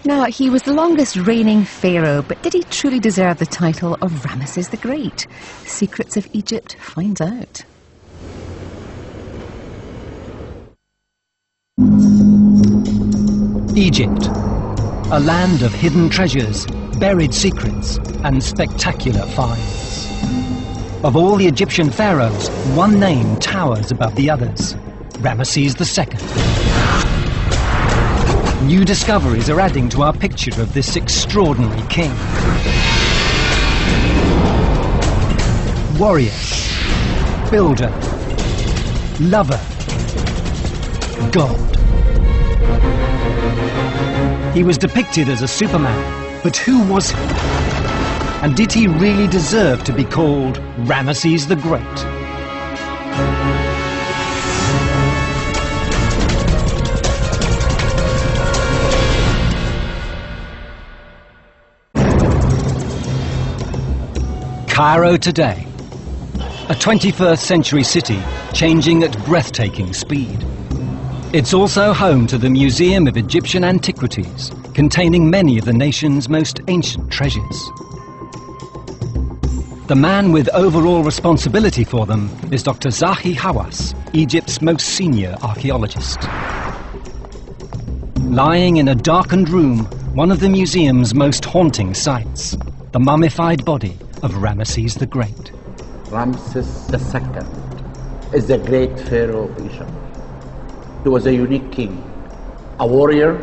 Now, he was the longest reigning pharaoh, but did he truly deserve the title of Ramses the Great? Secrets of Egypt finds out. Egypt, a land of hidden treasures, buried secrets, and spectacular finds. Of all the Egyptian pharaohs, one name towers above the others: Ramses II. New discoveries are adding to our picture of this extraordinary king. Warrior, builder, lover, God. He was depicted as a Superman, but who was he? And did he really deserve to be called Ramses the Great? Cairo today, a 21st century city changing at breathtaking speed. It's also home to the Museum of Egyptian Antiquities, containing many of the nation's most ancient treasures. The man with overall responsibility for them is Dr. Zahi Hawass, Egypt's most senior archaeologist. Lying in a darkened room, one of the museum's most haunting sights, the mummified body of Ramses the Great. Ramses II is the great pharaoh of Egypt. He was a unique king, a warrior,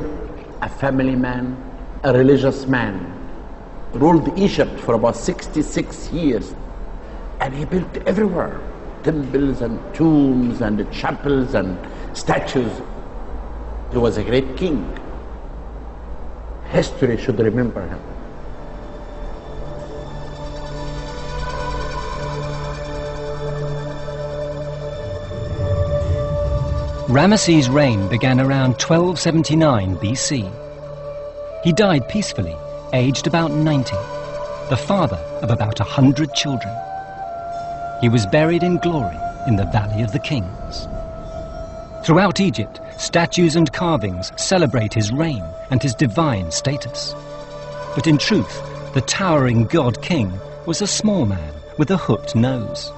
a family man, a religious man. Ruled Egypt for about 66 years, and he built everywhere temples and tombs and chapels and statues. He was a great king. History should remember him. Ramses' reign began around 1279 BC. He died peacefully, aged about 90, the father of about 100 children. He was buried in glory in the Valley of the Kings. Throughout Egypt, statues and carvings celebrate his reign and his divine status. But in truth, the towering god-king was a small man with a hooked nose.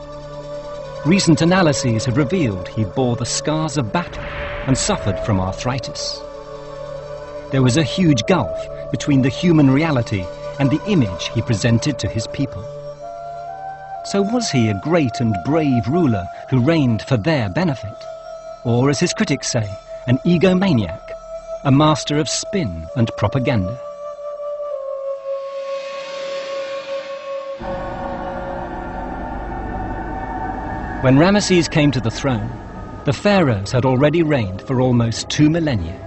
Recent analyses have revealed he bore the scars of battle and suffered from arthritis. There was a huge gulf between the human reality and the image he presented to his people. So was he a great and brave ruler who reigned for their benefit? Or, as his critics say, an egomaniac, a master of spin and propaganda? When Ramses came to the throne, the pharaohs had already reigned for almost 2 millennia.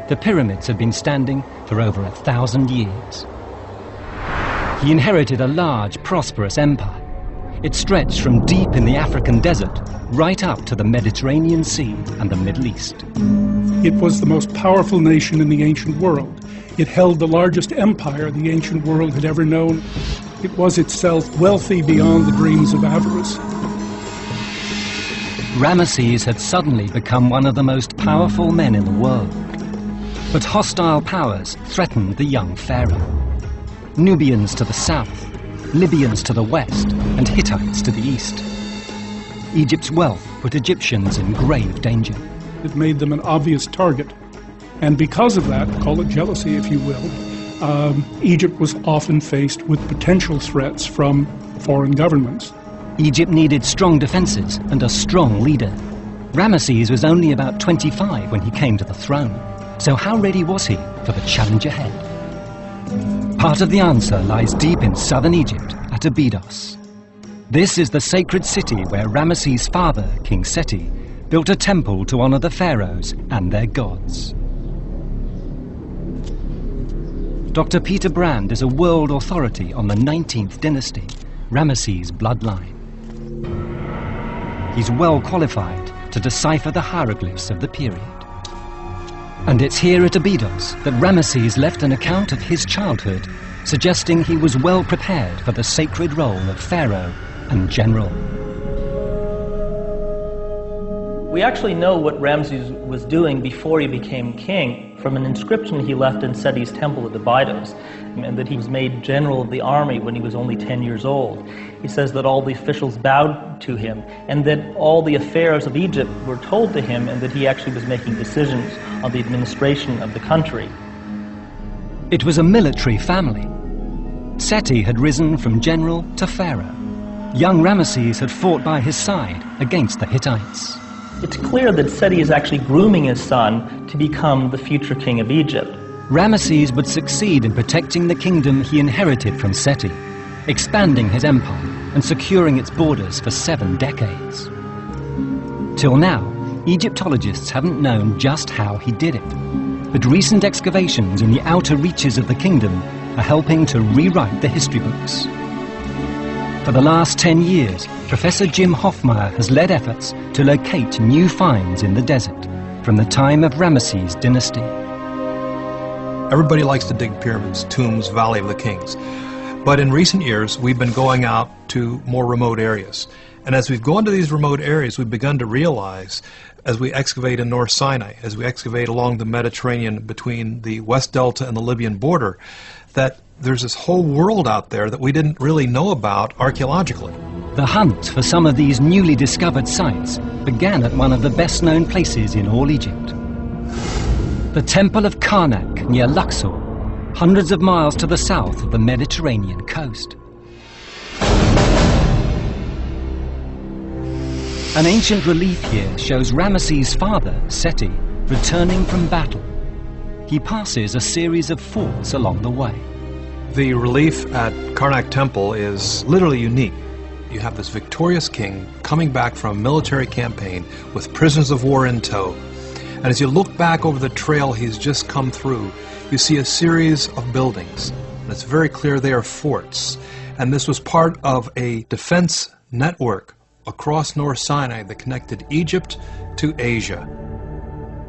The pyramids had been standing for over 1,000 years. He inherited a large, prosperous empire. It stretched from deep in the African desert right up to the Mediterranean Sea and the Middle East. It was the most powerful nation in the ancient world. It held the largest empire the ancient world had ever known. It was itself wealthy beyond the dreams of avarice. Ramses had suddenly become one of the most powerful men in the world. But hostile powers threatened the young pharaoh. Nubians to the south, Libyans to the west, and Hittites to the east. Egypt's wealth put Egyptians in grave danger. It made them an obvious target. And because of that, call it jealousy if you will, Egypt was often faced with potential threats from foreign governments. Egypt needed strong defenses and a strong leader. Ramses was only about 25 when he came to the throne. So how ready was he for the challenge ahead? Part of the answer lies deep in southern Egypt at Abydos. This is the sacred city where Ramses' father, King Seti, built a temple to honor the pharaohs and their gods. Dr. Peter Brand is a world authority on the 19th dynasty, Ramses' bloodline. He's well qualified to decipher the hieroglyphs of the period. And it's here at Abydos that Ramses left an account of his childhood, suggesting he was well prepared for the sacred role of pharaoh and general. We actually know what Ramses was doing before he became king from an inscription he left in Seti's temple at Abydos, and that he was made general of the army when he was only 10 years old. He says that all the officials bowed to him, and that all the affairs of Egypt were told to him, and that he actually was making decisions on the administration of the country. It was a military family. Seti had risen from general to pharaoh. Young Ramesses had fought by his side against the Hittites. It's clear that Seti is actually grooming his son to become the future king of Egypt. Ramesses would succeed in protecting the kingdom he inherited from Seti, expanding his empire and securing its borders for 7 decades. Till now, Egyptologists haven't known just how he did it, but recent excavations in the outer reaches of the kingdom are helping to rewrite the history books. For the last 10 years, Professor Jim Hoffmeyer has led efforts to locate new finds in the desert from the time of Ramesses' dynasty. Everybody likes to dig pyramids, tombs, Valley of the Kings. But in recent years, we've been going out to more remote areas. And as we've gone to these remote areas, we've begun to realize, as we excavate in North Sinai, as we excavate along the Mediterranean between the West Delta and the Libyan border, that there's this whole world out there that we didn't really know about archaeologically. The hunt for some of these newly discovered sites began at one of the best-known places in all Egypt. The Temple of Karnak near Luxor, hundreds of miles to the south of the Mediterranean coast. An ancient relief here shows Ramesses' father, Seti, returning from battle. He passes a series of forts along the way. The relief at Karnak Temple is literally unique. You have this victorious king coming back from a military campaign with prisoners of war in tow. And as you look back over the trail he's just come through, you see a series of buildings. And it's very clear they are forts. And this was part of a defense network across North Sinai that connected Egypt to Asia.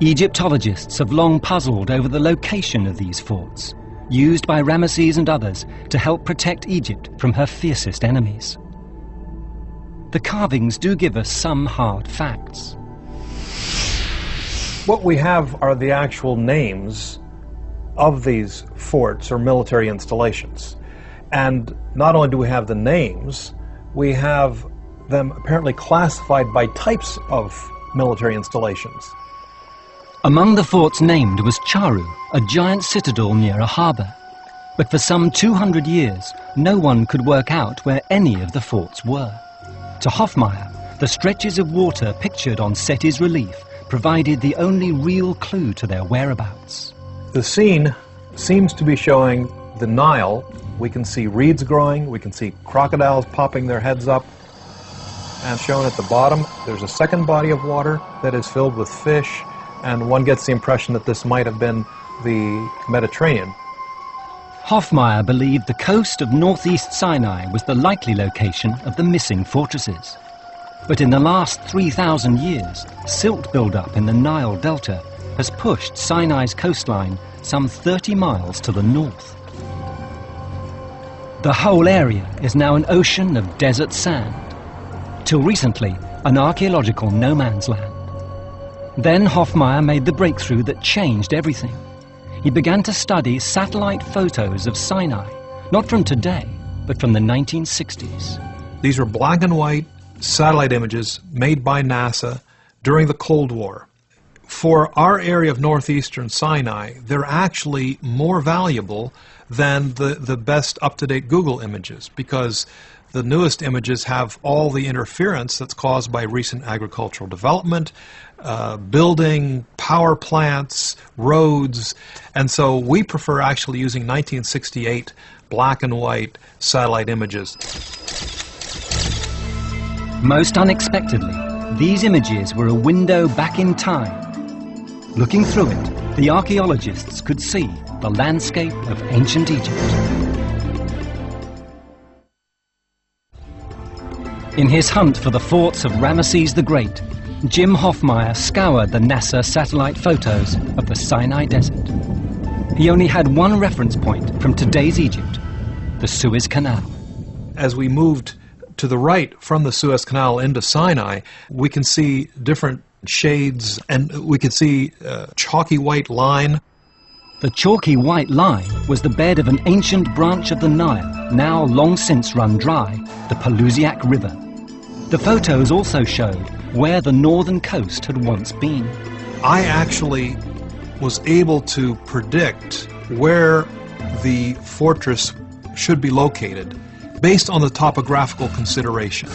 Egyptologists have long puzzled over the location of these forts, used by Ramesses and others to help protect Egypt from her fiercest enemies. The carvings do give us some hard facts. What we have are the actual names of these forts or military installations. And not only do we have the names, we have them apparently classified by types of military installations. Among the forts named was Charu, a giant citadel near a harbour. But for some 200 years, no one could work out where any of the forts were. To Hoffmeyer, the stretches of water pictured on Seti's relief provided the only real clue to their whereabouts. The scene seems to be showing the Nile. We can see reeds growing, we can see crocodiles popping their heads up, and shown at the bottom there's a second body of water that is filled with fish, and one gets the impression that this might have been the Mediterranean. Hoffmeyer believed the coast of northeast Sinai was the likely location of the missing fortresses. But in the last 3,000 years, silt buildup in the Nile Delta has pushed Sinai's coastline some 30 miles to the north. The whole area is now an ocean of desert sand. Till recently, an archaeological no-man's land. Then Hoffmeyer made the breakthrough that changed everything. He began to study satellite photos of Sinai, not from today, but from the 1960s. These were black and white satellite images made by NASA during the Cold War. For our area of northeastern Sinai, they're actually more valuable than the best up-to-date Google images, because the newest images have all the interference that's caused by recent agricultural development, building, power plants, roads, and so we prefer actually using 1968 black and white satellite images. Most unexpectedly, these images were a window back in time. Looking through it, the archaeologists could see the landscape of ancient Egypt. In his hunt for the forts of Ramesses the Great, Jim Hoffmeyer scoured the NASA satellite photos of the Sinai Desert. He only had one reference point from today's Egypt, the Suez Canal. As we moved to the right from the Suez Canal into Sinai, we can see different shades, and we could see a chalky white line. The chalky white line was the bed of an ancient branch of the Nile, now long since run dry, the Pelusiac River. The photos also showed where the northern coast had once been. I actually was able to predict where the fortress should be located based on the topographical considerations.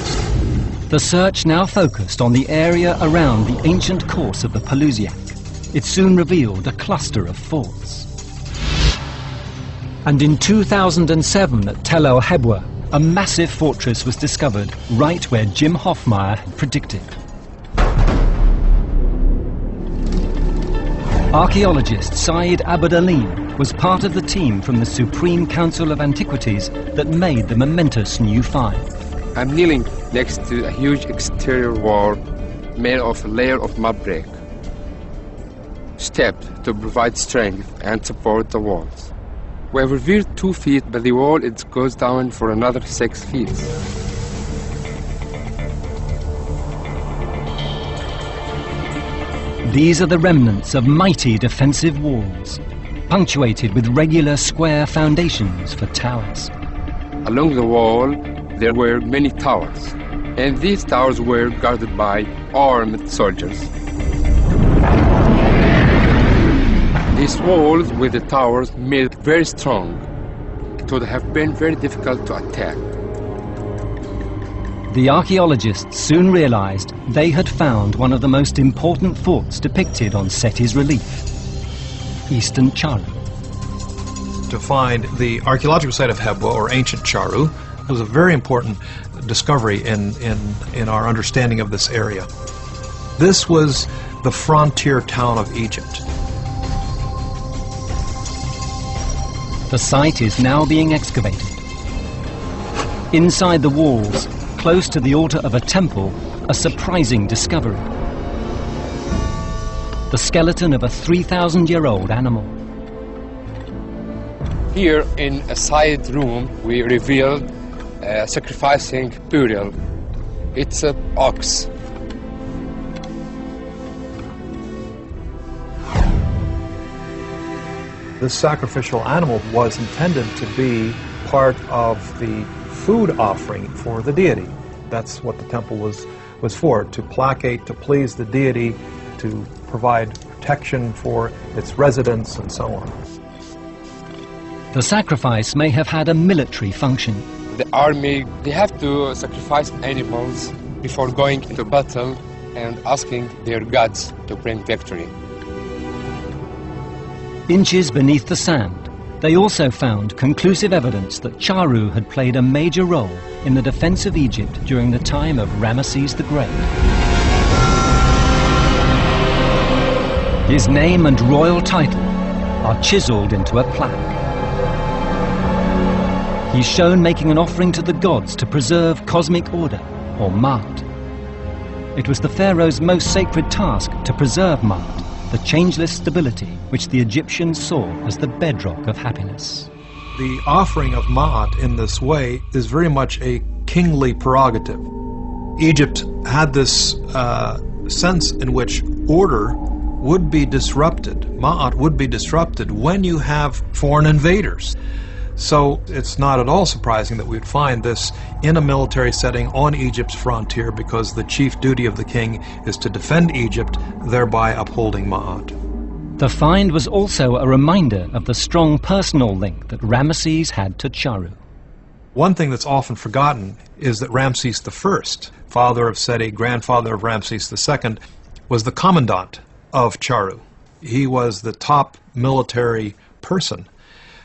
The search now focused on the area around the ancient course of the Pelusiac. It soon revealed a cluster of forts. And in 2007 at Tel El Hebwa, a massive fortress was discovered right where Jim Hoffmeyer had predicted. Archaeologist Saeed Abd Alim was part of the team from the Supreme Council of Antiquities that made the momentous new find. I'm kneeling next to a huge exterior wall made of a layer of mud brick, stepped to provide strength and support the walls. We have revealed 2 feet, but the wall it goes down for another 6 feet. These are the remnants of mighty defensive walls, punctuated with regular square foundations for towers. Along the wall, there were many towers, and these towers were guarded by armed soldiers. These walls with the towers made very strong. It would have been very difficult to attack. The archaeologists soon realized they had found one of the most important forts depicted on Seti's relief, Eastern Charu. To find the archaeological site of Hebwa, or ancient Charu, was a very important discovery in our understanding of this area. This was the frontier town of Egypt. The site is now being excavated. Inside the walls, close to the altar of a temple, a surprising discovery. The skeleton of a 3,000-year-old animal. Here in a side room, we revealed a sacrificing burial. It's an ox. This sacrificial animal was intended to be part of the food offering for the deity. That's what the temple was for, to placate, to please the deity, to provide protection for its residents, and so on. The sacrifice may have had a military function. The army, they have to sacrifice animals before going into battle and asking their gods to bring victory. Inches beneath the sand, they also found conclusive evidence that Charu had played a major role in the defense of Egypt during the time of Ramses the Great. His name and royal title are chiseled into a plaque. He's shown making an offering to the gods to preserve cosmic order, or Ma'at. It was the pharaoh's most sacred task to preserve Ma'at, the changeless stability which the Egyptians saw as the bedrock of happiness. The offering of Ma'at in this way is very much a kingly prerogative. Egypt had this sense in which order would be disrupted, Ma'at would be disrupted when you have foreign invaders. So it's not at all surprising that we'd find this in a military setting on Egypt's frontier, because the chief duty of the king is to defend Egypt, thereby upholding Ma'at. The find was also a reminder of the strong personal link that Ramses had to Charu. One thing that's often forgotten is that Ramses I, father of Seti, grandfather of Ramses II, was the commandant of Charu. He was the top military person.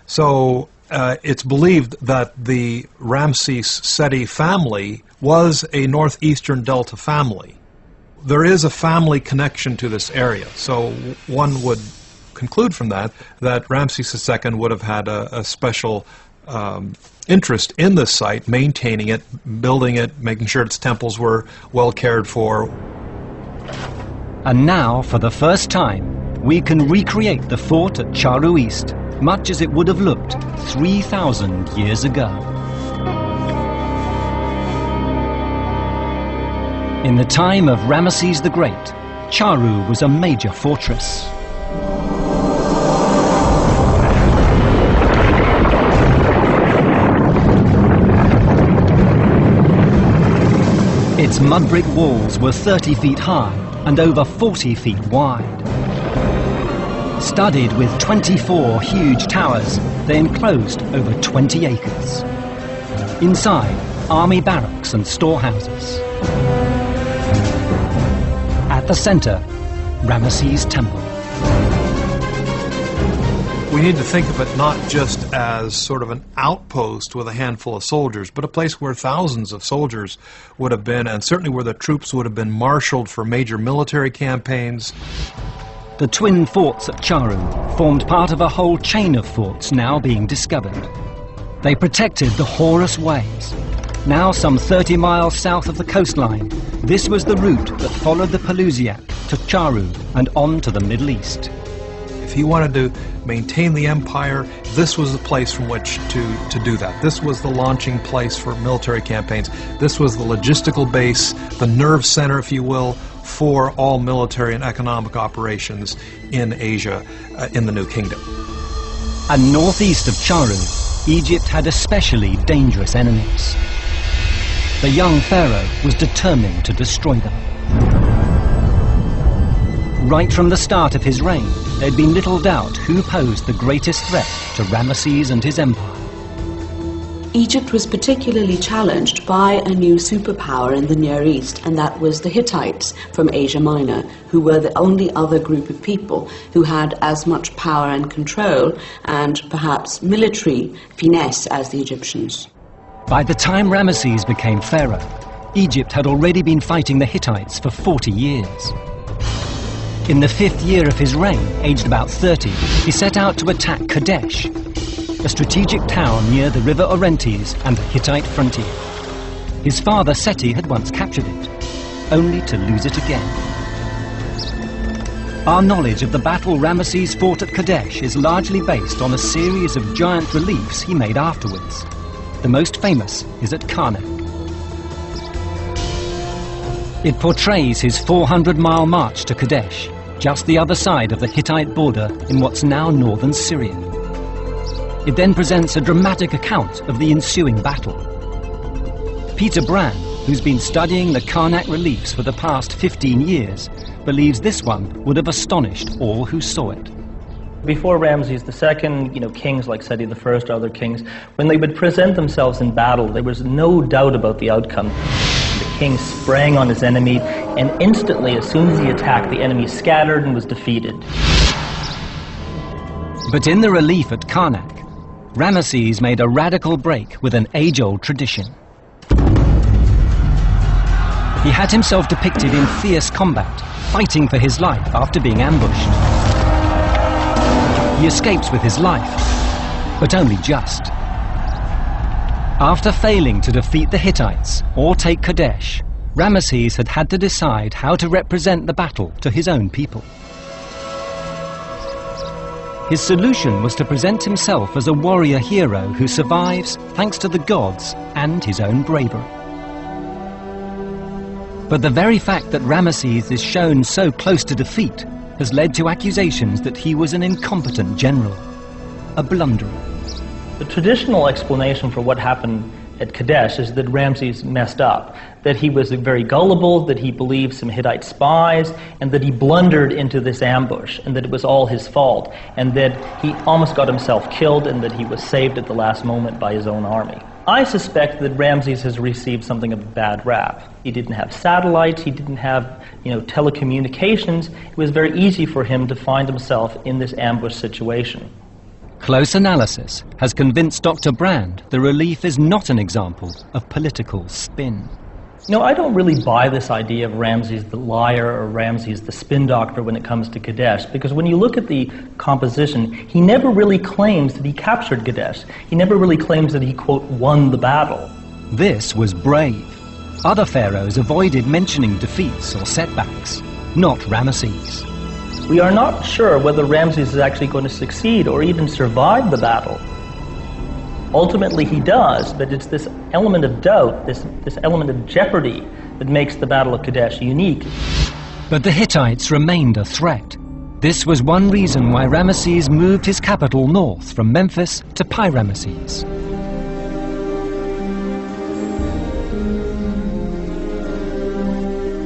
So it's believed that the Ramses Seti family was a northeastern delta family. There is a family connection to this area, so one would conclude from that Ramses II would have had a special interest in this site, maintaining it, building it, making sure its temples were well cared for. And now, for the first time, we can recreate the fort at Charu East, much as it would have looked 3,000 years ago. In the time of Ramses the Great, Charu was a major fortress. Its mud brick walls were 30 feet high and over 40 feet wide. Studded with 24 huge towers, they enclosed over 20 acres. Inside, army barracks and storehouses. At the center, Ramses' temple. We need to think of it not just as sort of an outpost with a handful of soldiers, but a place where thousands of soldiers would have been, and certainly where the troops would have been marshaled for major military campaigns. The twin forts at Charu formed part of a whole chain of forts now being discovered. They protected the Horus Ways. Now some 30 miles south of the coastline, this was the route that followed the Pelusiac to Charu and on to the Middle East. If he wanted to maintain the empire, this was the place from which to do that. This was the launching place for military campaigns. This was the logistical base, the nerve center, if you will, for all military and economic operations in Asia, in the New Kingdom. And northeast of Charu, Egypt had especially dangerous enemies. The young pharaoh was determined to destroy them. Right from the start of his reign, there'd been little doubt who posed the greatest threat to Ramesses and his empire. Egypt was particularly challenged by a new superpower in the Near East, and that was the Hittites from Asia Minor, who were the only other group of people who had as much power and control and perhaps military finesse as the Egyptians. By the time Ramesses became pharaoh, Egypt had already been fighting the Hittites for 40 years. In the 5th year of his reign, aged about 30, he set out to attack Kadesh, a strategic town near the river Orontes and the Hittite frontier. His father Seti had once captured it, only to lose it again. Our knowledge of the battle Ramesses fought at Kadesh is largely based on a series of giant reliefs he made afterwards. The most famous is at Karnak. It portrays his 400-mile march to Kadesh, just the other side of the Hittite border in what's now northern Syria. It then presents a dramatic account of the ensuing battle. Peter Brand, who's been studying the Karnak reliefs for the past 15 years, believes this one would have astonished all who saw it. Before Ramses II, kings like Seti I, other kings, when they would present themselves in battle, there was no doubt about the outcome. The king sprang on his enemy, and instantly, as soon as he attacked, the enemy scattered and was defeated. But in the relief at Karnak, Ramesses made a radical break with an age-old tradition. He had himself depicted in fierce combat, fighting for his life after being ambushed. He escapes with his life, but only just. After failing to defeat the Hittites or take Kadesh, Ramesses had had to decide how to represent the battle to his own people. His solution was to present himself as a warrior hero who survives thanks to the gods and his own bravery. But the very fact that Ramesses is shown so close to defeat has led to accusations that he was an incompetent general, a blunderer. The traditional explanation for what happened at Kadesh is that Ramses messed up, that he was very gullible, that he believed some Hittite spies, and that he blundered into this ambush, and that it was all his fault, and that he almost got himself killed, and that he was saved at the last moment by his own army. I suspect that Ramses has received something of a bad rap. He didn't have satellites, he didn't have, telecommunications. It was very easy for him to find himself in this ambush situation. Close analysis has convinced Dr. Brand the relief is not an example of political spin. I don't really buy this idea of Ramses the liar or Ramses the spin doctor when it comes to Kadesh, because when you look at the composition, he never really claims that he captured Kadesh. He never really claims that he, quote, won the battle. This was brave. Other pharaohs avoided mentioning defeats or setbacks, not Ramesses. We are not sure whether Ramses is actually going to succeed or even survive the battle. Ultimately he does, but it's this element of doubt, this element of jeopardy that makes the Battle of Kadesh unique. But the Hittites remained a threat. This was one reason why Ramesses moved his capital north from Memphis to Pi-Ramesses.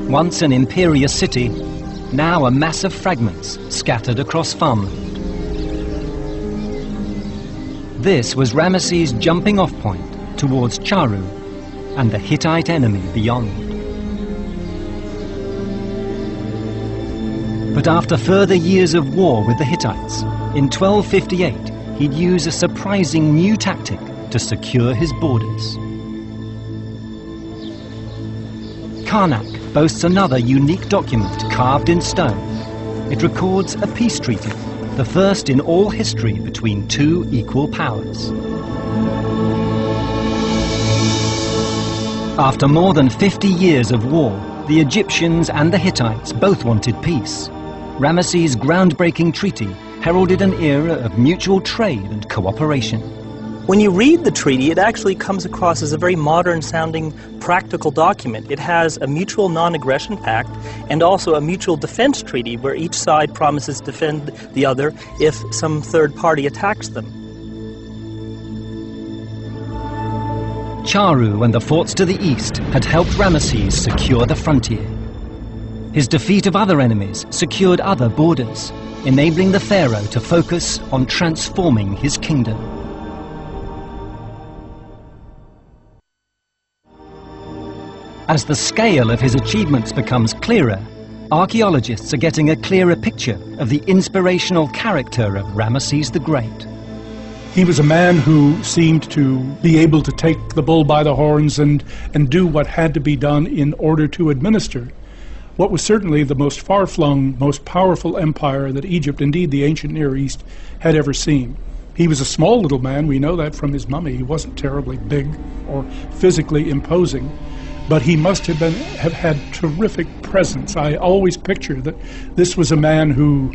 Once an imperious city, now a mass of fragments scattered across farmland. This was Ramesses' jumping-off point towards Charu and the Hittite enemy beyond. But after further years of war with the Hittites, in 1258 he'd use a surprising new tactic to secure his borders. Karnak boasts another unique document carved in stone. It records a peace treaty, the first in all history between two equal powers. After more than 50 years of war, the Egyptians and the Hittites both wanted peace. Ramesses' groundbreaking treaty heralded an era of mutual trade and cooperation. When you read the treaty, it actually comes across as a very modern-sounding, practical document. It has a mutual non-aggression pact and also a mutual defense treaty where each side promises to defend the other if some third party attacks them. Charu and the forts to the east had helped Ramesses secure the frontier. His defeat of other enemies secured other borders, enabling the pharaoh to focus on transforming his kingdom. As the scale of his achievements becomes clearer, archaeologists are getting a clearer picture of the inspirational character of Ramesses the Great. He was a man who seemed to be able to take the bull by the horns and do what had to be done in order to administer what was certainly the most far-flung, most powerful empire that Egypt, indeed the ancient Near East, had ever seen. He was a small little man, we know that from his mummy. He wasn't terribly big or physically imposing, but he must have had terrific presence. I always picture that this was a man who,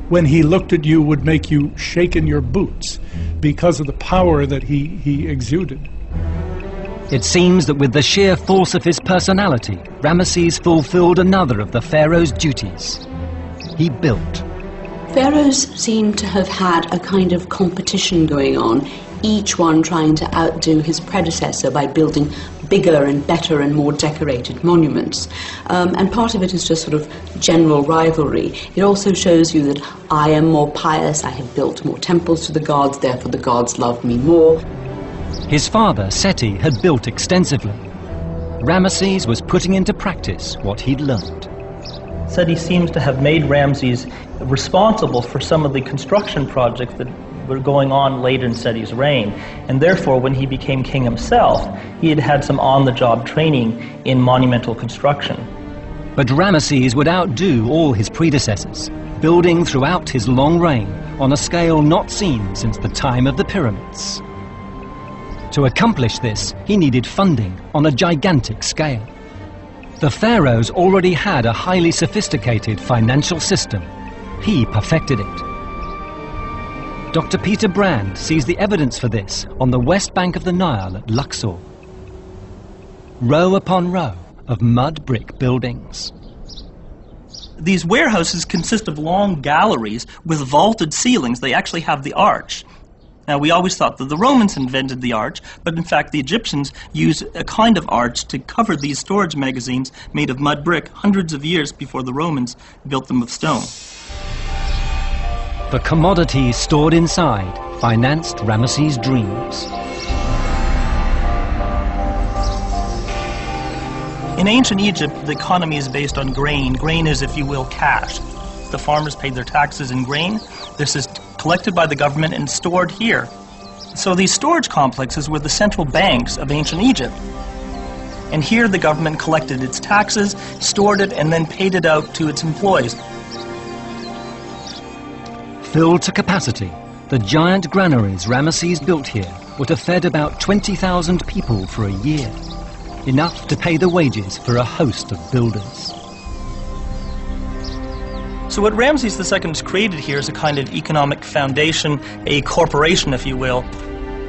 when he looked at you, would make you shake in your boots because of the power that he exuded. It seems that with the sheer force of his personality, Ramesses fulfilled another of the pharaoh's duties. He built. Pharaohs seem to have had a kind of competition going on, each one trying to outdo his predecessor by building bigger and better and more decorated monuments. And part of it is just sort of general rivalry. It also shows you that I am more pious, I have built more temples to the gods, therefore the gods love me more. His father, Seti, had built extensively. Ramesses was putting into practice what he'd learned. Seti seems to have made Ramses responsible for some of the construction projects that were going on late in Seti's reign, and therefore when he became king himself, he had had some on-the-job training in monumental construction. But Ramesses would outdo all his predecessors, building throughout his long reign on a scale not seen since the time of the pyramids. To accomplish this, he needed funding on a gigantic scale. The pharaohs already had a highly sophisticated financial system. He perfected it. Dr. Peter Brand sees the evidence for this on the west bank of the Nile at Luxor. Row upon row of mud brick buildings. These warehouses consist of long galleries with vaulted ceilings. They actually have the arch. Now, we always thought that the Romans invented the arch, but in fact the Egyptians used a kind of arch to cover these storage magazines made of mud brick hundreds of years before the Romans built them of stone. The commodities stored inside financed Ramesses' dreams. In ancient Egypt, the economy is based on grain. Grain is, if you will, cash. The farmers paid their taxes in grain. This is collected by the government and stored here. So these storage complexes were the central banks of ancient Egypt. And here the government collected its taxes, stored it, and then paid it out to its employees. Filled to capacity, the giant granaries Ramesses built here would have fed about 20,000 people for a year, enough to pay the wages for a host of builders. So what Ramses II has created here is a kind of economic foundation, a corporation, if you will.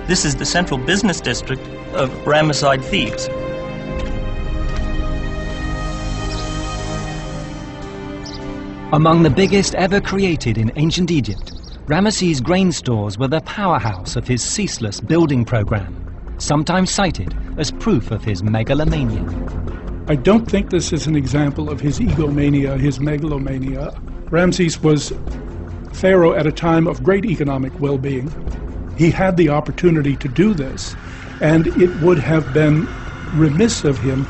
This is the central business district of Ramesside Thebes. Among the biggest ever created in ancient Egypt, Ramses' grain stores were the powerhouse of his ceaseless building program, sometimes cited as proof of his megalomania. I don't think this is an example of his egomania, his megalomania. Ramses was pharaoh at a time of great economic well-being. He had the opportunity to do this, and it would have been remiss of him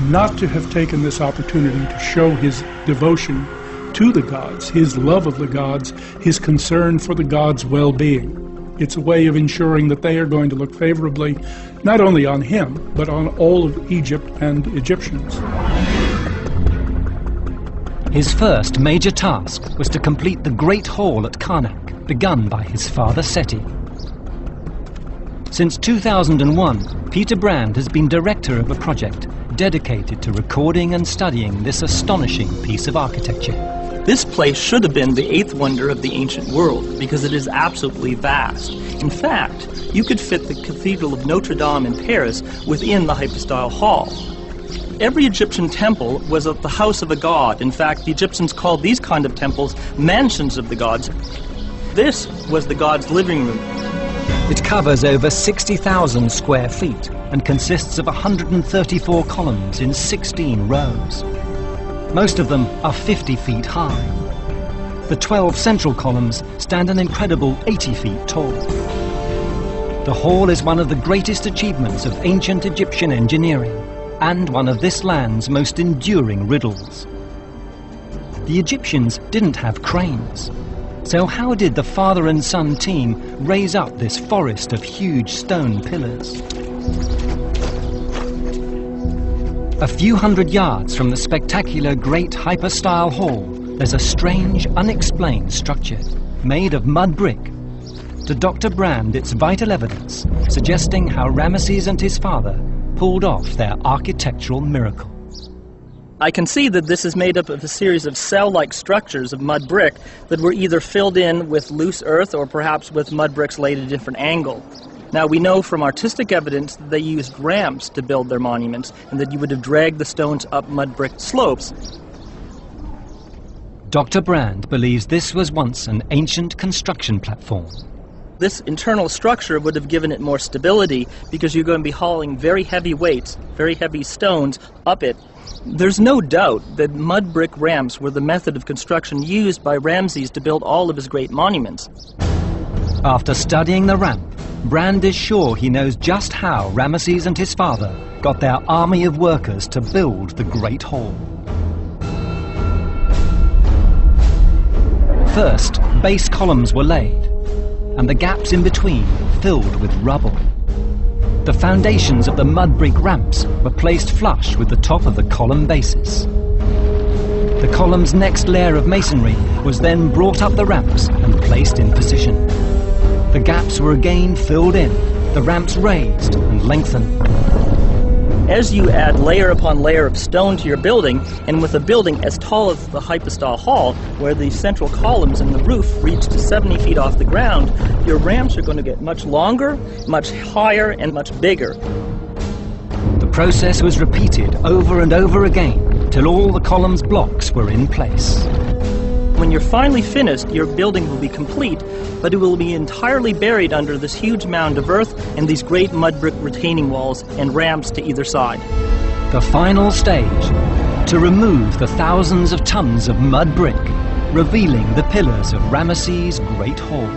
not to have taken this opportunity to show his devotion to the gods, his love of the gods, his concern for the gods' well-being. It's a way of ensuring that they are going to look favorably not only on him, but on all of Egypt and Egyptians. His first major task was to complete the Great Hall at Karnak, begun by his father Seti. Since 2001, Peter Brand has been director of a project dedicated to recording and studying this astonishing piece of architecture. This place should have been the eighth wonder of the ancient world because it is absolutely vast. In fact, you could fit the Cathedral of Notre Dame in Paris within the hypostyle hall. Every Egyptian temple was at the house of a god. In fact, the Egyptians called these kind of temples mansions of the gods. This was the god's living room. It covers over 60,000 square feet and consists of 134 columns in 16 rows. Most of them are 50 feet high. The 12 central columns stand an incredible 80 feet tall. The hall is one of the greatest achievements of ancient Egyptian engineering and one of this land's most enduring riddles. The Egyptians didn't have cranes. So how did the father and son team raise up this forest of huge stone pillars? A few hundred yards from the spectacular Great Hypostyle Hall, there's a strange, unexplained structure made of mud brick. To Dr. Brand, it's vital evidence suggesting how Ramses and his father pulled off their architectural miracle. I can see that this is made up of a series of cell-like structures of mud brick that were either filled in with loose earth or perhaps with mud bricks laid at a different angle. Now, we know from artistic evidence that they used ramps to build their monuments and that you would have dragged the stones up mud brick slopes. Dr. Brand believes this was once an ancient construction platform. This internal structure would have given it more stability because you're going to be hauling very heavy weights, very heavy stones up it. There's no doubt that mud brick ramps were the method of construction used by Ramses to build all of his great monuments. After studying the ramp, Brand is sure he knows just how Ramses and his father got their army of workers to build the Great Hall. First, base columns were laid, and the gaps in between filled with rubble. The foundations of the mud brick ramps were placed flush with the top of the column bases. The column's next layer of masonry was then brought up the ramps and placed in position. The gaps were again filled in, the ramps raised and lengthened. As you add layer upon layer of stone to your building, and with a building as tall as the hypostyle hall, where the central columns and the roof reach to 70 feet off the ground, your ramps are going to get much longer, much higher, and much bigger. The process was repeated over and over again till all the columns' blocks were in place. When you're finally finished, your building will be complete, but it will be entirely buried under this huge mound of earth and these great mud brick retaining walls and ramps to either side. The final stage, to remove the thousands of tons of mud brick, revealing the pillars of Ramses' Great Hall.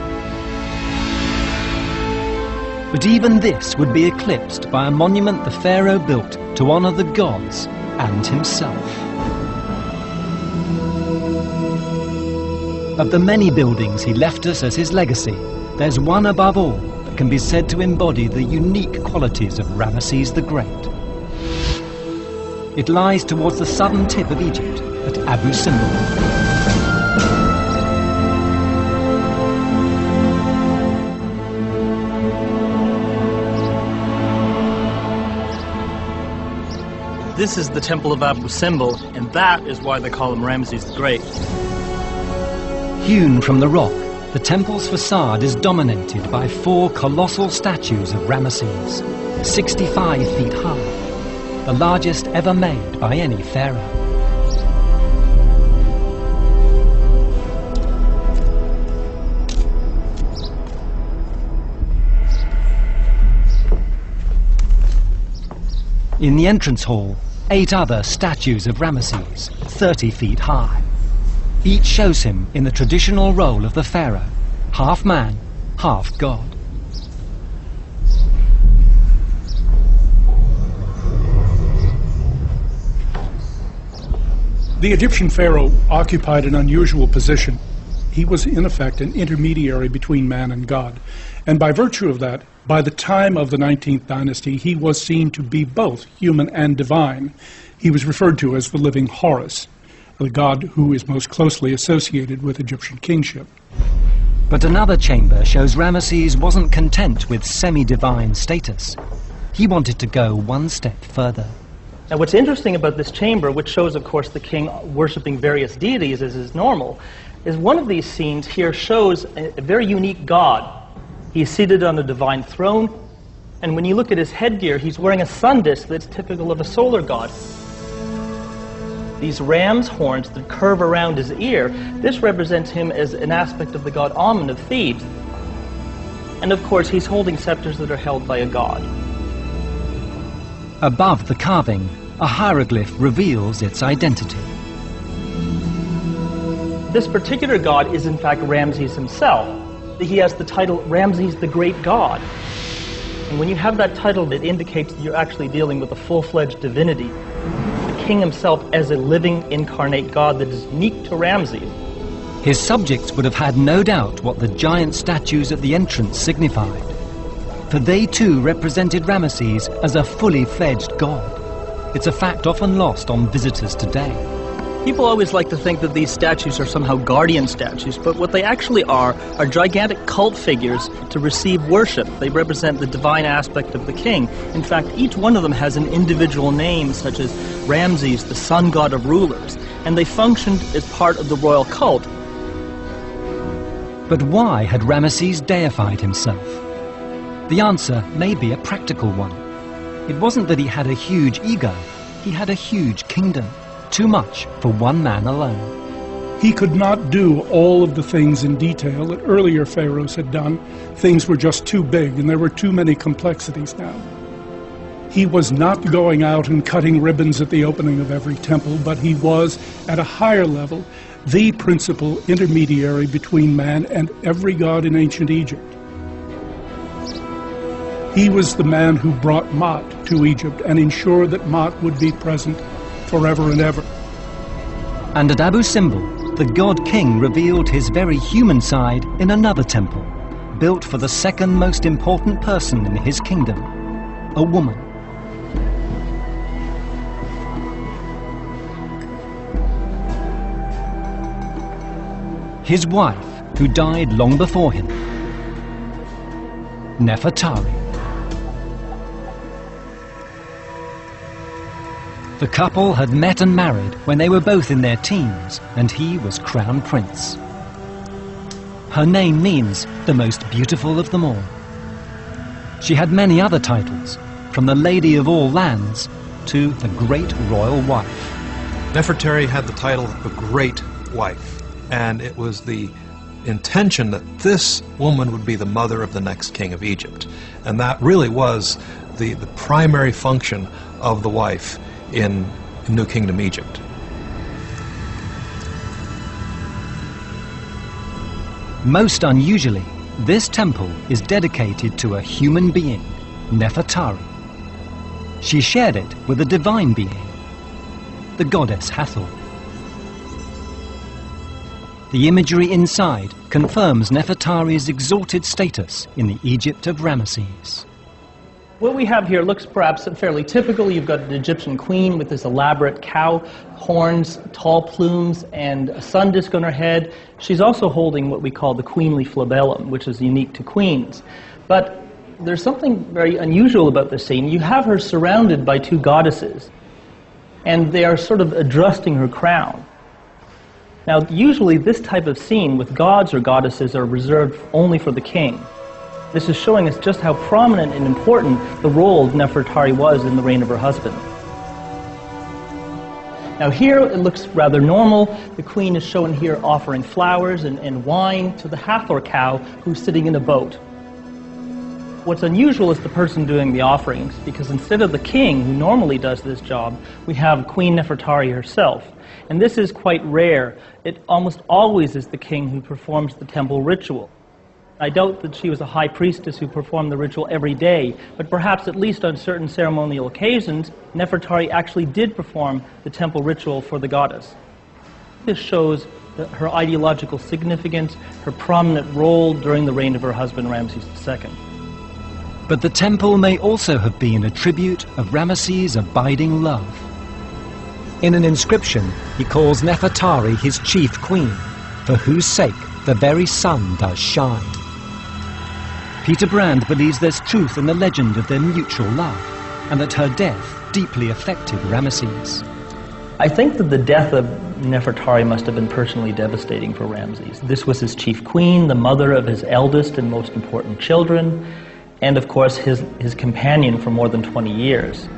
But even this would be eclipsed by a monument the pharaoh built to honor the gods and himself. Of the many buildings he left us as his legacy, there's one above all that can be said to embody the unique qualities of Ramses the Great. It lies towards the southern tip of Egypt at Abu Simbel. This is the Temple of Abu Simbel, and that is why they call him Ramses the Great. Hewn from the rock, the temple's facade is dominated by 4 colossal statues of Ramses, 65 feet high, the largest ever made by any pharaoh. In the entrance hall, 8 other statues of Ramses, 30 feet high. Each shows him in the traditional role of the pharaoh, half man, half god. The Egyptian pharaoh occupied an unusual position. He was, in effect, an intermediary between man and God. And by virtue of that, by the time of the 19th dynasty, he was seen to be both human and divine. He was referred to as the living Horus, the god who is most closely associated with Egyptian kingship. But another chamber shows Ramses wasn't content with semi-divine status. He wanted to go one step further. Now, what's interesting about this chamber, which shows, of course, the king worshipping various deities as is normal, is one of these scenes here shows a very unique god. He's seated on a divine throne, and when you look at his headgear, he's wearing a sun disk that's typical of a solar god. These ram's horns that curve around his ear, this represents him as an aspect of the god Amun of Thebes. And of course, he's holding scepters that are held by a god. Above the carving, a hieroglyph reveals its identity. This particular god is in fact Ramses himself. He has the title Ramses the Great God. And when you have that title, it indicates that you're actually dealing with a full-fledged divinity. The king himself as a living incarnate god that is unique to Ramses. His subjects would have had no doubt what the giant statues at the entrance signified. For they too represented Ramses as a fully fledged god. It's a fact often lost on visitors today. People always like to think that these statues are somehow guardian statues, but what they actually are gigantic cult figures to receive worship. They represent the divine aspect of the king. In fact, each one of them has an individual name, such as Ramses, the sun god of rulers, and they functioned as part of the royal cult. But why had Ramses deified himself? The answer may be a practical one. It wasn't that he had a huge ego, he had a huge kingdom. Too much for one man alone. He could not do all of the things in detail that earlier pharaohs had done. Things were just too big, and there were too many complexities now. He was not going out and cutting ribbons at the opening of every temple, but he was, at a higher level, the principal intermediary between man and every god in ancient Egypt. He was the man who brought Ma'at to Egypt and ensured that Ma'at would be present forever and ever. And at Abu Simbel, the god king revealed his very human side in another temple, built for the second most important person in his kingdom, a woman. His wife, who died long before him, Nefertari. The couple had met and married when they were both in their teens, and he was crown prince. Her name means the most beautiful of them all. She had many other titles, from the Lady of All Lands to the Great Royal Wife. Nefertari had the title the Great Wife, and it was the intention that this woman would be the mother of the next king of Egypt. And that really was the primary function of the wife in New Kingdom Egypt. Most unusually, this temple is dedicated to a human being, Nefertari. She shared it with a divine being, the goddess Hathor. The imagery inside confirms Nefertari's exalted status in the Egypt of Ramses. What we have here looks perhaps fairly typical. You've got an Egyptian queen with this elaborate cow, horns, tall plumes, and a sun disk on her head. She's also holding what we call the queenly flabellum, which is unique to queens. But there's something very unusual about this scene. You have her surrounded by 2 goddesses, and they are sort of adjusting her crown. Now, usually this type of scene with gods or goddesses are reserved only for the king. This is showing us just how prominent and important the role of Nefertari was in the reign of her husband. Now here it looks rather normal. The queen is shown here offering flowers and wine to the Hathor cow who's sitting in a boat. What's unusual is the person doing the offerings, because instead of the king, who normally does this job, we have Queen Nefertari herself. And this is quite rare. It almost always is the king who performs the temple ritual. I doubt that she was a high priestess who performed the ritual every day, but perhaps at least on certain ceremonial occasions, Nefertari actually did perform the temple ritual for the goddess. This shows her ideological significance, her prominent role during the reign of her husband Ramses II. But the temple may also have been a tribute of Ramses' abiding love. In an inscription, he calls Nefertari his chief queen, for whose sake the very sun does shine. Peter Brand believes there's truth in the legend of their mutual love, and that her death deeply affected Ramses. I think that the death of Nefertari must have been personally devastating for Ramses. This was his chief queen, the mother of his eldest and most important children, and of course his companion for more than 20 years.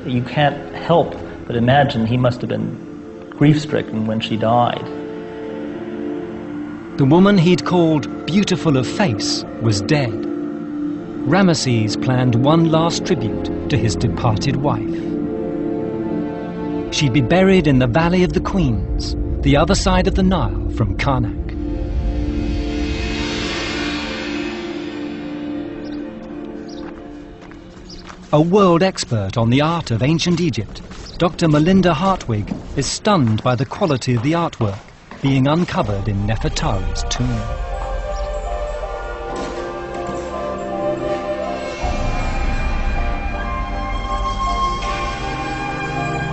You can't help but imagine he must have been grief-stricken when she died. The woman he'd called beautiful of face was dead. Ramses planned one last tribute to his departed wife. She'd be buried in the Valley of the Queens, the other side of the Nile from Karnak. A world expert on the art of ancient Egypt, Dr. Melinda Hartwig is stunned by the quality of the artwork being uncovered in Nefertari's tomb.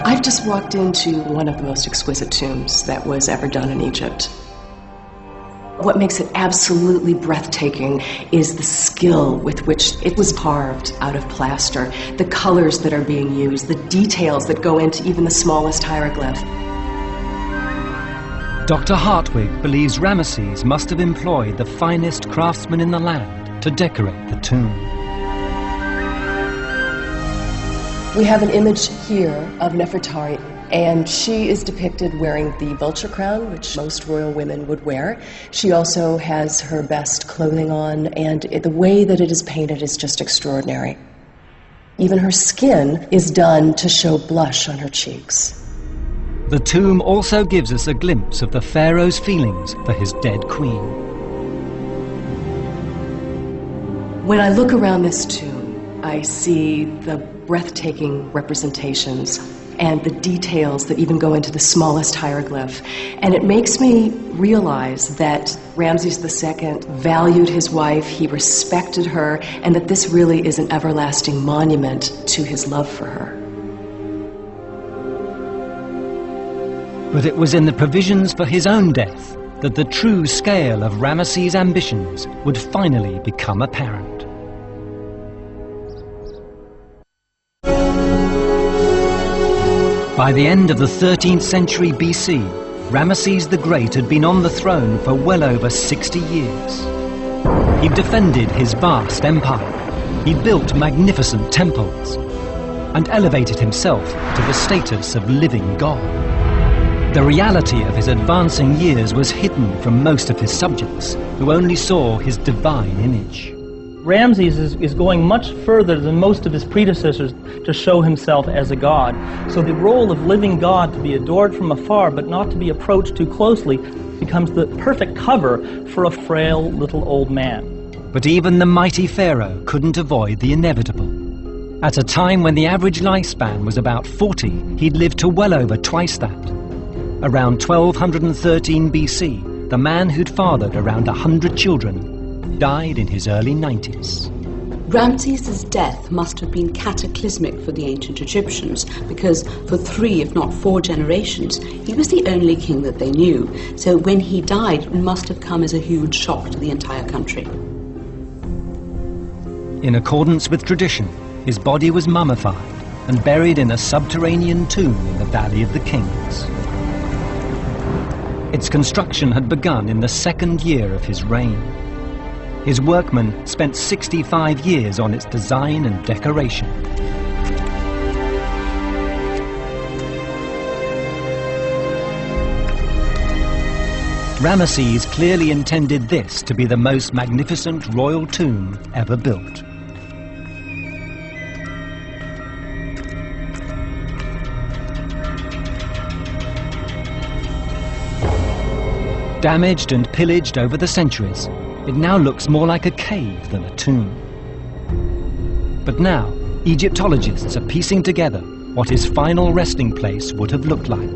I've just walked into one of the most exquisite tombs that was ever done in Egypt. What makes it absolutely breathtaking is the skill with which it was carved out of plaster, the colors that are being used, the details that go into even the smallest hieroglyph. Dr. Hartwig believes Ramses must have employed the finest craftsmen in the land to decorate the tomb. We have an image here of Nefertari, and she is depicted wearing the vulture crown, which most royal women would wear. She also has her best clothing on, and the way that it is painted is just extraordinary. Even her skin is done to show blush on her cheeks. The tomb also gives us a glimpse of the pharaoh's feelings for his dead queen. When I look around this tomb, I see the breathtaking representations and the details that even go into the smallest hieroglyph. And it makes me realize that Ramses II valued his wife, he respected her, and that this really is an everlasting monument to his love for her. But it was in the provisions for his own death that the true scale of Ramses' ambitions would finally become apparent. By the end of the 13th century BC, Ramses the Great had been on the throne for well over 60 years. He'd defended his vast empire, he'd built magnificent temples, and elevated himself to the status of living god. The reality of his advancing years was hidden from most of his subjects, who only saw his divine image. Ramses is going much further than most of his predecessors to show himself as a god. So the role of living God, to be adored from afar but not to be approached too closely, becomes the perfect cover for a frail little old man. But even the mighty pharaoh couldn't avoid the inevitable. At a time when the average lifespan was about 40, he'd lived to well over twice that. Around 1213 BC, the man who'd fathered around 100 children died in his early 90s. Ramses' death must have been cataclysmic for the ancient Egyptians, because for 3, if not 4 generations, he was the only king that they knew. So when he died, it must have come as a huge shock to the entire country. In accordance with tradition, his body was mummified and buried in a subterranean tomb in the Valley of the Kings. Its construction had begun in the 2nd year of his reign. His workmen spent 65 years on its design and decoration. Ramses clearly intended this to be the most magnificent royal tomb ever built. Damaged and pillaged over the centuries, it now looks more like a cave than a tomb. But now, Egyptologists are piecing together what his final resting place would have looked like.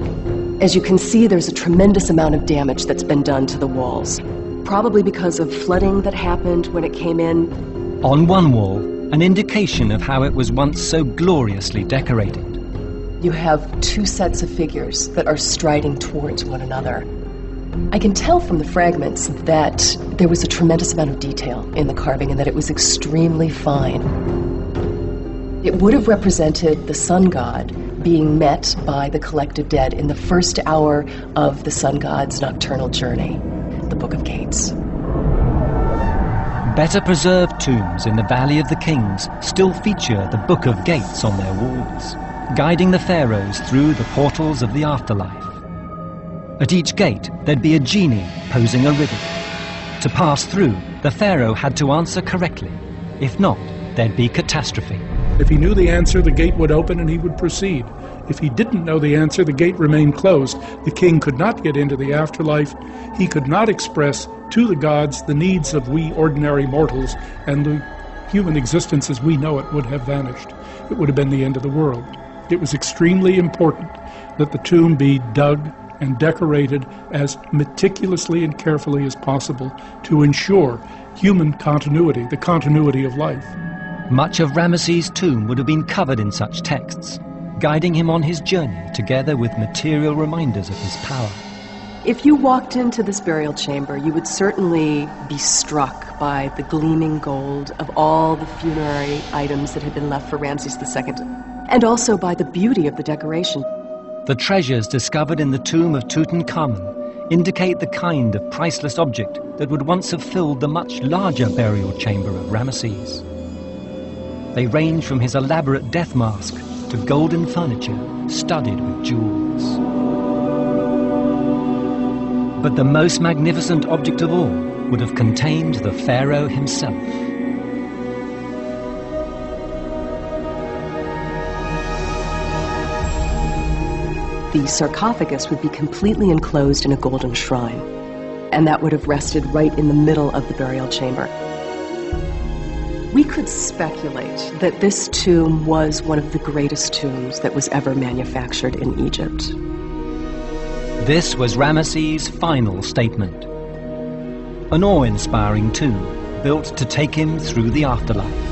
As you can see, there's a tremendous amount of damage that's been done to the walls, probably because of flooding that happened when it came in. On one wall, an indication of how it was once so gloriously decorated. You have two sets of figures that are striding towards one another. I can tell from the fragments that there was a tremendous amount of detail in the carving and that it was extremely fine. It would have represented the sun god being met by the collected dead in the first hour of the sun god's nocturnal journey, the Book of Gates. Better preserved tombs in the Valley of the Kings still feature the Book of Gates on their walls, guiding the pharaohs through the portals of the afterlife. At each gate, there'd be a genie posing a riddle. To pass through, the pharaoh had to answer correctly. If not, there'd be catastrophe. If he knew the answer, the gate would open and he would proceed. If he didn't know the answer, the gate remained closed. The king could not get into the afterlife. He could not express to the gods the needs of we ordinary mortals, and the human existence as we know it would have vanished. It would have been the end of the world. It was extremely important that the tomb be dug and decorated as meticulously and carefully as possible to ensure human continuity, the continuity of life. Much of Ramses' tomb would have been covered in such texts, guiding him on his journey together with material reminders of his power. If you walked into this burial chamber, you would certainly be struck by the gleaming gold of all the funerary items that had been left for Ramses II, and also by the beauty of the decoration. The treasures discovered in the tomb of Tutankhamun indicate the kind of priceless object that would once have filled the much larger burial chamber of Ramses. They range from his elaborate death mask to golden furniture studded with jewels. But the most magnificent object of all would have contained the pharaoh himself. The sarcophagus would be completely enclosed in a golden shrine, and that would have rested right in the middle of the burial chamber. We could speculate that this tomb was one of the greatest tombs that was ever manufactured in Egypt. This was Ramses' final statement. An awe-inspiring tomb built to take him through the afterlife.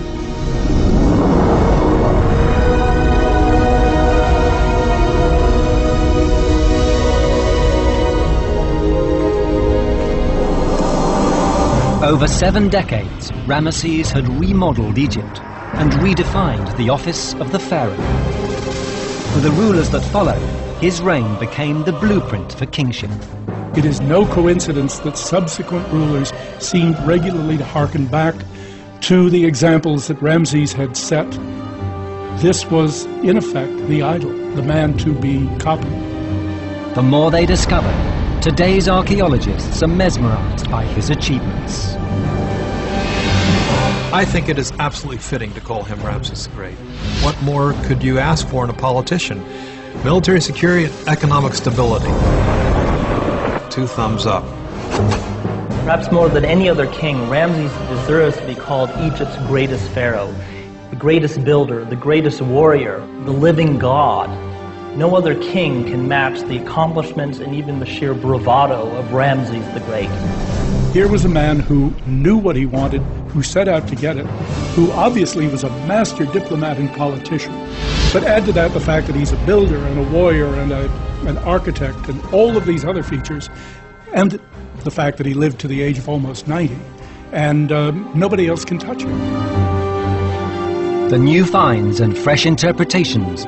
Over 7 decades, Ramses had remodeled Egypt and redefined the office of the pharaoh. For the rulers that followed, his reign became the blueprint for kingship. It is no coincidence that subsequent rulers seemed regularly to hearken back to the examples that Ramses had set. This was, in effect, the idol, the man to be copied. The more they discovered, today's archaeologists are mesmerized by his achievements. I think it is absolutely fitting to call him Ramses the Great. What more could you ask for in a politician? Military security and economic stability. 2 thumbs up. Perhaps more than any other king, Ramses deserves to be called Egypt's greatest pharaoh, the greatest builder, the greatest warrior, the living god. No other king can match the accomplishments and even the sheer bravado of Ramses the Great. Here was a man who knew what he wanted, who set out to get it, who obviously was a master diplomat and politician. But add to that the fact that he's a builder and a warrior and an architect and all of these other features, and the fact that he lived to the age of almost 90, and nobody else can touch him. The new finds and fresh interpretations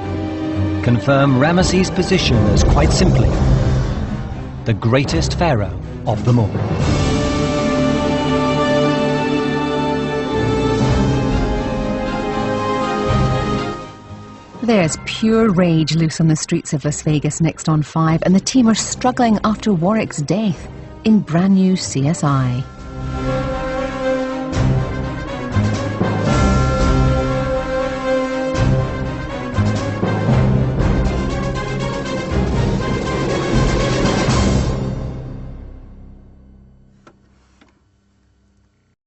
confirm Ramses' position as, quite simply, the greatest pharaoh of them all. There's pure rage loose on the streets of Las Vegas next on 5, and the team are struggling after Warwick's death. in brand new CSI.